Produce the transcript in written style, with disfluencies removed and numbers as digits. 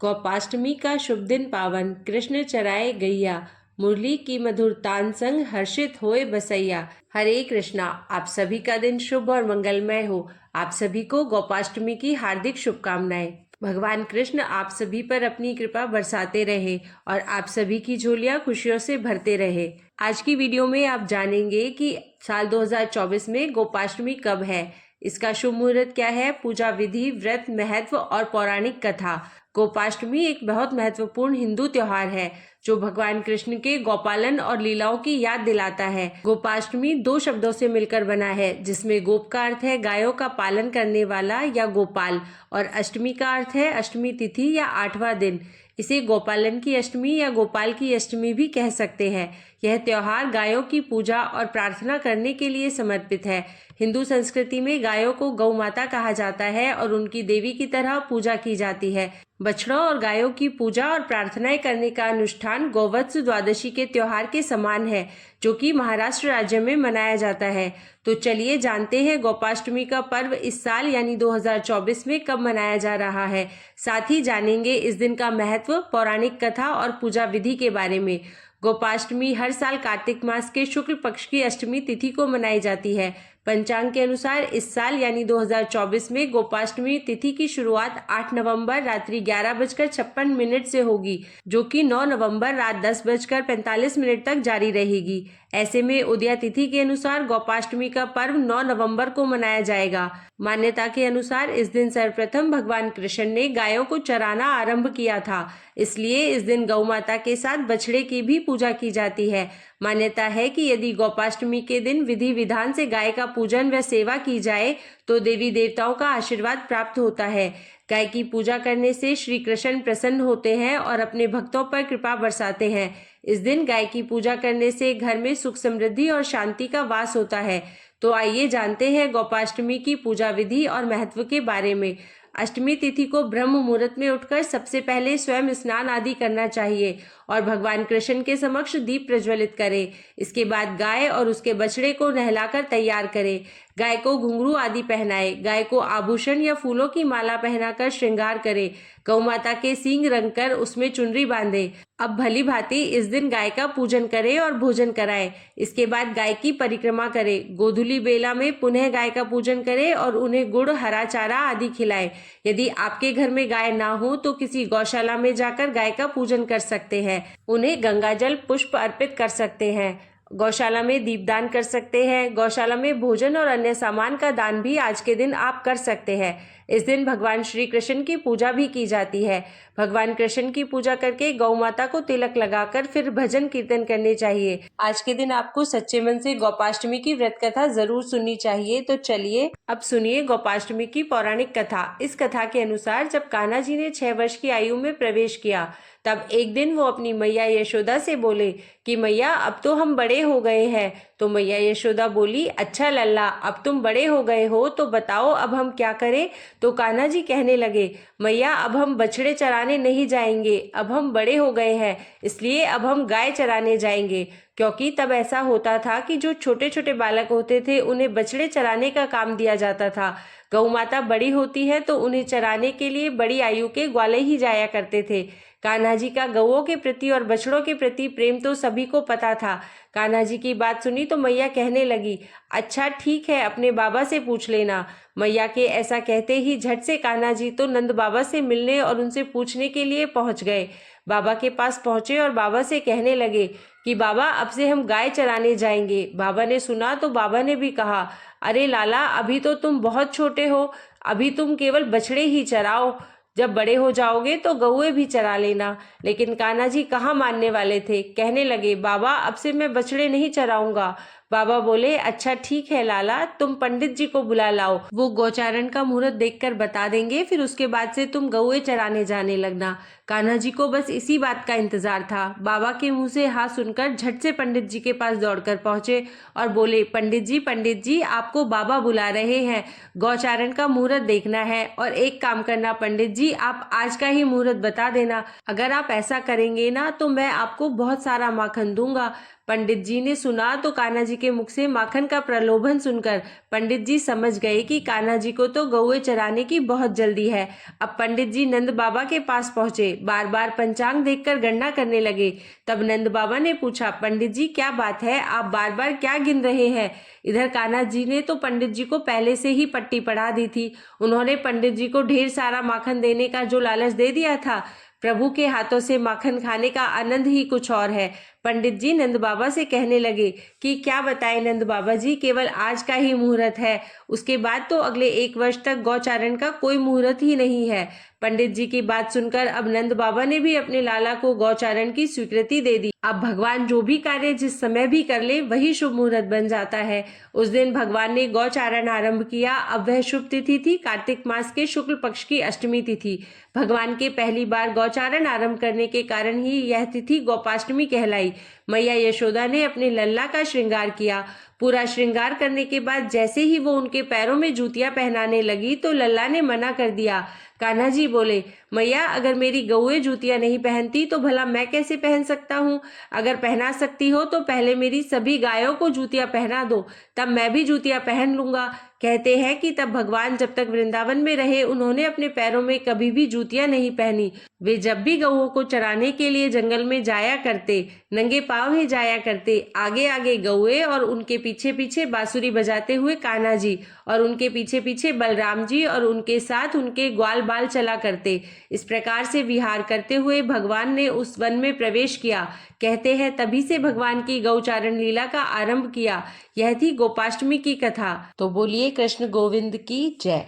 गोपाष्टमी का शुभ दिन पावन, कृष्ण चराए गैया, मुरली की मधुर तान संग हर्षित होए बसैया। हरे कृष्णा। आप सभी का दिन शुभ और मंगलमय हो। आप सभी को गोपाष्टमी की हार्दिक शुभकामनाएं। भगवान कृष्ण आप सभी पर अपनी कृपा बरसाते रहे और आप सभी की झोलियां खुशियों से भरते रहे। आज की वीडियो में आप जानेंगे कि साल 2024 में गोपाष्टमी कब है, इसका शुभ मुहूर्त क्या है, पूजा विधि, व्रत, महत्व और पौराणिक कथा। गोपाष्टमी एक बहुत महत्वपूर्ण हिंदू त्योहार है जो भगवान कृष्ण के गोपालन और लीलाओं की याद दिलाता है। गोपाष्टमी दो शब्दों से मिलकर बना है, जिसमें गोप का अर्थ है गायों का पालन करने वाला या गोपाल, और अष्टमी का अर्थ है अष्टमी तिथि या 8वां दिन। इसे गोपालन की अष्टमी या गोपाल की अष्टमी भी कह सकते हैं। यह त्योहार गायों की पूजा और प्रार्थना करने के लिए समर्पित है। हिंदू संस्कृति में गायों को गौ माता कहा जाता है और उनकी देवी की तरह पूजा की जाती है। बछड़ों और गायों की पूजा और प्रार्थनाएं करने का अनुष्ठान गोवत्स द्वादशी के त्योहार के समान है, जो कि महाराष्ट्र राज्य में मनाया जाता है। तो चलिए जानते हैं गोपाष्टमी का पर्व इस साल यानी 2024 में कब मनाया जा रहा है। साथ ही जानेंगे इस दिन का महत्व, पौराणिक कथा और पूजा विधि के बारे में। गोपाष्टमी हर साल कार्तिक मास के शुक्ल पक्ष की अष्टमी तिथि को मनाई जाती है। पंचांग के अनुसार इस साल यानी 2024 में गोपाष्टमी तिथि की शुरुआत 8 नवंबर रात्रि 11:56 से होगी, जो कि 9 नवंबर रात 10:45 तक जारी रहेगी। ऐसे में उदया तिथि के अनुसार गोपाष्टमी का पर्व 9 नवंबर को मनाया जाएगा। मान्यता के अनुसार इस दिन सर्वप्रथम भगवान कृष्ण ने गायों को चराना आरंभ किया था, इसलिए इस दिन गौ माता के साथ बछड़े की भी पूजा की जाती है। मान्यता है कि यदि गोपाष्टमी के दिन विधि विधान से गाय का पूजन व सेवा की जाए तो देवी देवताओं का आशीर्वाद प्राप्त होता है। गाय की पूजा करने से श्री कृष्ण प्रसन्न होते हैं और अपने भक्तों पर कृपा बरसाते हैं। इस दिन गाय की पूजा करने से घर में सुख, समृद्धि और शांति का वास होता है। तो आइए जानते हैं गोपाष्टमी की पूजा विधि और महत्व के बारे में। अष्टमी तिथि को ब्रह्म मुहूर्त में उठकर सबसे पहले स्वयं स्नान आदि करना चाहिए और भगवान कृष्ण के समक्ष दीप प्रज्वलित करें। इसके बाद गाय और उसके बछड़े को नहलाकर तैयार करें। गाय को घुंघरू आदि पहनाए। गाय को आभूषण या फूलों की माला पहनाकर श्रृंगार करें। गौ माता के सींग रंगकर उसमें चुनरी बांधे। अब भली भांति इस दिन गाय का पूजन करें और भोजन कराएं। इसके बाद गाय की परिक्रमा करें। गोधूली बेला में पुनः गाय का पूजन करें और उन्हें गुड़, हरा चारा आदि खिलाएं। यदि आपके घर में गाय ना हो तो किसी गौशाला में जाकर गाय का पूजन कर सकते हैं। उन्हें गंगाजल, पुष्प अर्पित कर सकते हैं। गौशाला में दीपदान कर सकते हैं। गौशाला में भोजन और अन्य सामान का दान भी आज के दिन आप कर सकते हैं। इस दिन भगवान श्री कृष्ण की पूजा भी की जाती है। भगवान कृष्ण की पूजा करके गौ माता को तिलक लगाकर फिर भजन कीर्तन करने चाहिए। आज के दिन आपको सच्चे मन से गोपाष्टमी की व्रत कथा जरूर सुननी चाहिए। तो चलिए अब सुनिए गोपाष्टमी की पौराणिक कथा। इस कथा के अनुसार जब कान्हा जी ने 6 वर्ष की आयु में प्रवेश किया, तब एक दिन वो अपनी मैया यशोदा से बोले कि मैया अब तो हम बड़े हो गए हैं। तो मैया यशोदा बोली, अच्छा लल्ला, अब तुम बड़े हो गए हो तो बताओ अब हम क्या करें। तो कान्हा जी कहने लगे, मैया अब हम बछड़े चराने नहीं जाएंगे, अब हम बड़े हो गए हैं, इसलिए अब हम गाय चराने जाएंगे। क्योंकि तब ऐसा होता था कि जो छोटे छोटे बालक होते थे उन्हें बछड़े चराने का काम दिया जाता था। गौ माता बड़ी होती है तो उन्हें चराने के लिए बड़ी आयु के ग्वाले ही जाया करते थे। कान्हा जी का गौओं के प्रति और बछड़ों के प्रति प्रेम तो सभी को पता था। कान्हा जी की बात सुनी तो मैया कहने लगी, अच्छा ठीक है, अपने बाबा से पूछ लेना। मैया के ऐसा कहते ही झट से कान्हा जी तो नंद बाबा से मिलने और उनसे पूछने के लिए पहुंच गए। बाबा के पास पहुंचे और बाबा से कहने लगे कि बाबा अब से हम गाय चराने जाएंगे। बाबा ने सुना तो बाबा ने भी कहा, अरे लाला, अभी तो तुम बहुत छोटे हो, अभी तुम केवल बछड़े ही चराओ, जब बड़े हो जाओगे तो गौए भी चरा लेना। लेकिन कान्हा जी कहाँ मानने वाले थे। कहने लगे, बाबा अब से मैं बछड़े नहीं चराऊंगा। बाबा बोले, अच्छा ठीक है लाला, तुम पंडित जी को बुला लाओ, वो गौचारण का मुहूर्त देखकर बता देंगे, फिर उसके बाद से तुम गौए चराने जाने लगना। कान्हा जी को बस इसी बात का इंतजार था। बाबा के मुंह से हाँ सुनकर झट से पंडित जी के पास दौड़कर पहुंचे और बोले, पंडित जी आपको बाबा बुला रहे हैं, गौचारण का मुहूर्त देखना है। और एक काम करना पंडित जी, आप आज का ही मुहूर्त बता देना। अगर आप ऐसा करेंगे ना तो मैं आपको बहुत सारा माखन दूंगा। पंडित जी ने सुना तो कान्हा जी के मुख से माखन का प्रलोभन सुनकर पंडित जी समझ गए कि कान्हा जी को तो गौएं चराने की बहुत जल्दी है। अब पंडित जी नंद बाबा के पास पहुंचे, बार बार पंचांग देखकर गणना करने लगे। तब नंद बाबा ने पूछा, पंडित जी क्या बात है, आप बार बार क्या गिन रहे हैं? इधर कान्हा जी ने तो पंडित जी को पहले से ही पट्टी पढ़ा दी थी। उन्होंने पंडित जी को ढेर सारा माखन देने का जो लालच दे दिया था। प्रभु के हाथों से माखन खाने का आनंद ही कुछ और है। पंडित जी नंद बाबा से कहने लगे कि क्या बताएं नंद बाबा जी, केवल आज का ही मुहूर्त है, उसके बाद तो अगले 1 वर्ष तक गौचारण का कोई मुहूर्त ही नहीं है। पंडित जी की बात सुनकर अब नंद बाबा ने भी अपने लाला को गौचारण की स्वीकृति दे दी। अब भगवान जो भी कार्य जिस समय भी कर ले वही शुभ मुहूर्त बन जाता है। उस दिन भगवान ने गौचारण आरंभ किया। अब वह शुभ तिथि थी कार्तिक मास के शुक्ल पक्ष की अष्टमी तिथि। भगवान के पहली बार गौचारण आरंभ करने के कारण ही यह तिथि गोपाष्टमी कहलाई। मैया यशोदा ने अपने लल्ला का श्रृंगार किया। पूरा श्रृंगार करने के बाद जैसे ही वो उनके पैरों में जूतियां पहनाने लगी तो लल्ला ने मना कर दिया। कान्हा जी बोले, मैया अगर मेरी गौएं जूतियां नहीं पहनती तो भला मैं कैसे पहन सकता हूँ? अगर पहना सकती हो तो पहले मेरी सभी गायों को जूतियां पहना दो, तब मैं भी जूतियां पहन लूंगा। कहते हैं कि तब भगवान जब तक वृंदावन में रहे उन्होंने अपने पैरों में कभी भी जूतियां नहीं पहनी। वे जब भी गौओं को चराने के लिए जंगल में जाया करते नंगे पांव ही जाया करते। आगे आगे गौएं और उनके पीछे पीछे बांसुरी बजाते हुए कान्हा जी, और उनके पीछे पीछे बलराम जी, और उनके साथ उनके ग्वाल बाल चला करते। इस प्रकार से विहार करते हुए भगवान ने उस वन में प्रवेश किया। कहते हैं तभी से भगवान की गौचारण लीला का आरंभ किया। यह थी गोपाष्टमी की कथा। तो बोलिए कृष्ण गोविंद की जय।